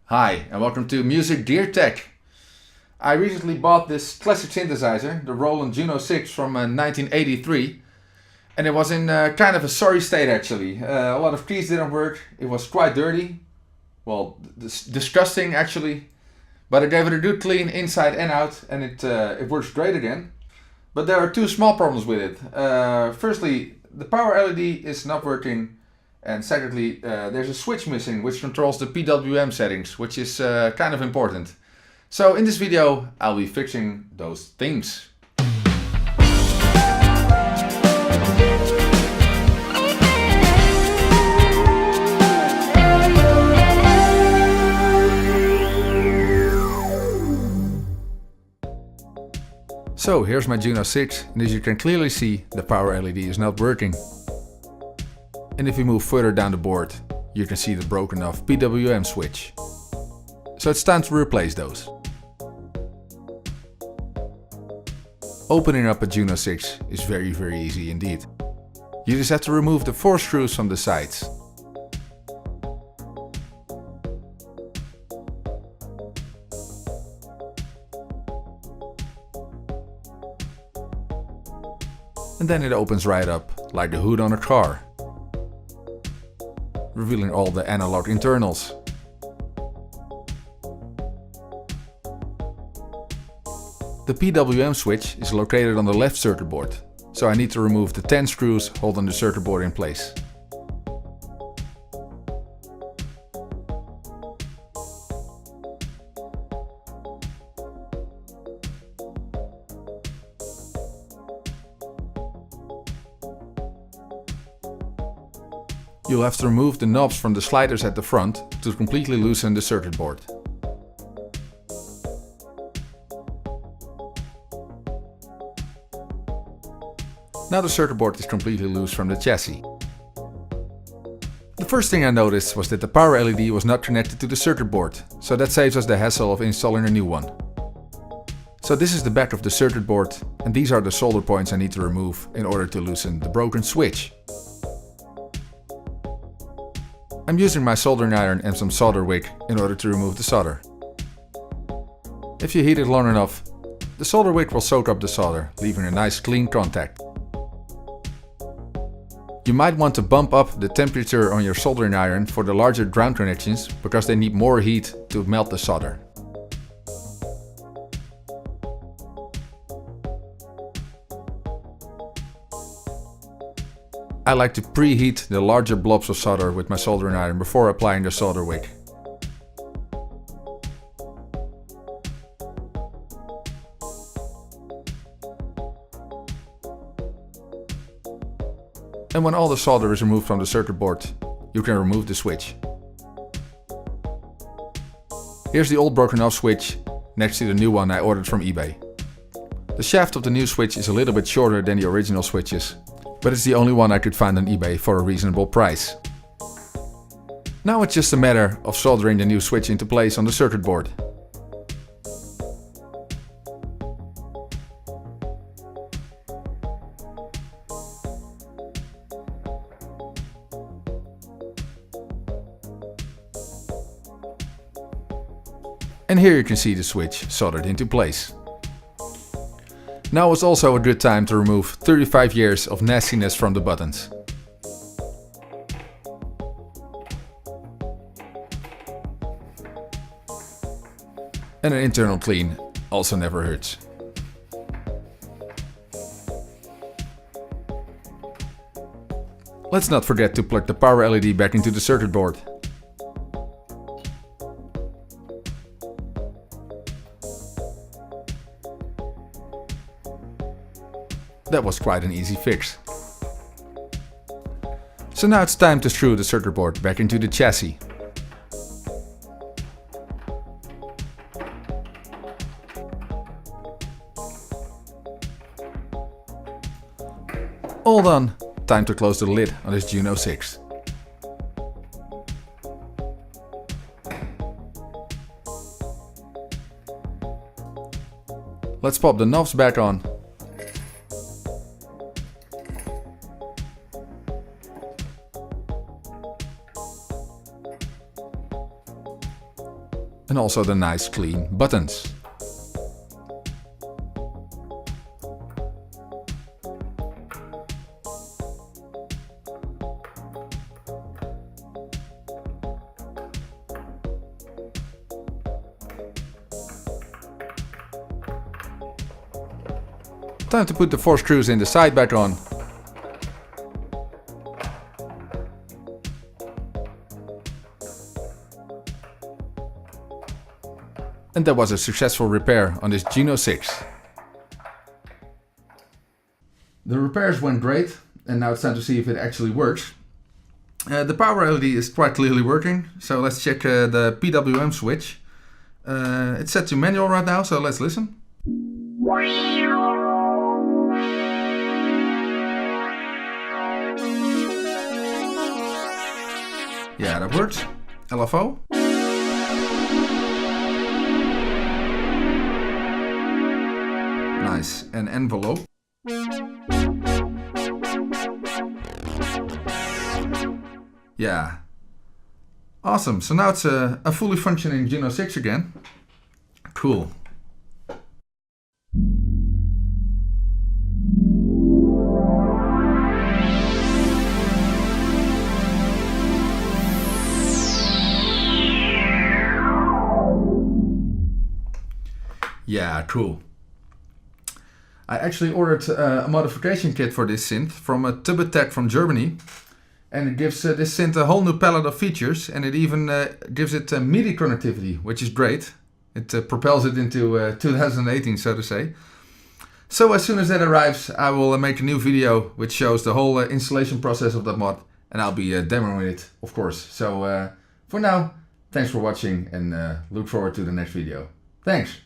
Hi, and welcome to Music Gear Tech. I recently bought this classic synthesizer, the Roland Juno-6 from 1983, and it was in kind of a sorry state actually. A lot of keys didn't work, it was quite dirty, well, disgusting actually, but I gave it a good clean inside and out, and it works great again. But there are two small problems with it. Firstly, the power LED is not working. And secondly, there's a switch missing which controls the PWM settings, which is kind of important. So in this video, I'll be fixing those things. So here's my Juno-6, and as you can clearly see, the power LED is not working. And if we move further down the board, you can see the broken off PWM switch. So it's time to replace those. Opening up a Juno-6 is very easy indeed. You just have to remove the 4 screws from the sides. And then it opens right up, like the hood on a car, revealing all the analog internals. The PWM switch is located on the left circuit board, so I need to remove the 10 screws holding the circuit board in place. You'll have to remove the knobs from the sliders at the front to completely loosen the circuit board. Now the circuit board is completely loose from the chassis. The first thing I noticed was that the power LED was not connected to the circuit board, so that saves us the hassle of installing a new one. So this is the back of the circuit board, and these are the solder points I need to remove in order to loosen the broken switch. I'm using my soldering iron and some solder wick in order to remove the solder. If you heat it long enough, the solder wick will soak up the solder, leaving a nice clean contact. You might want to bump up the temperature on your soldering iron for the larger ground connections, because they need more heat to melt the solder. I like to preheat the larger blobs of solder with my soldering iron before applying the solder wick. And when all the solder is removed from the circuit board, you can remove the switch. Here's the old broken off switch next to the new one I ordered from eBay. The shaft of the new switch is a little bit shorter than the original switches, but it's the only one I could find on eBay for a reasonable price. Now it's just a matter of soldering the new switch into place on the circuit board. And here you can see the switch soldered into place. Now is also a good time to remove 35 years of nastiness from the buttons. And an internal clean also never hurts. Let's not forget to plug the power LED back into the circuit board. That was quite an easy fix. So now it's time to screw the circuit board back into the chassis. All done, time to close the lid on this Juno-6. Let's pop the knobs back on. And also the nice clean buttons. Time to put the 4 screws in the side back on. And that was a successful repair on this Juno-6. The repairs went great, and now it's time to see if it actually works. The power LED is quite clearly working, so let's check the PWM switch. It's set to manual right now, so let's listen. Yeah, that works. LFO. Nice. And envelope. Yeah. Awesome. So now it's a fully functioning Juno-6 again. Cool. Yeah, cool. I actually ordered a modification kit for this synth from a Tubetech from Germany. And it gives this synth a whole new palette of features, and it even gives it MIDI connectivity, which is great. It propels it into 2018, so to say. So as soon as that arrives, I will make a new video which shows the whole installation process of that mod, and I'll be demoing it, of course. So for now, thanks for watching, and look forward to the next video. Thanks!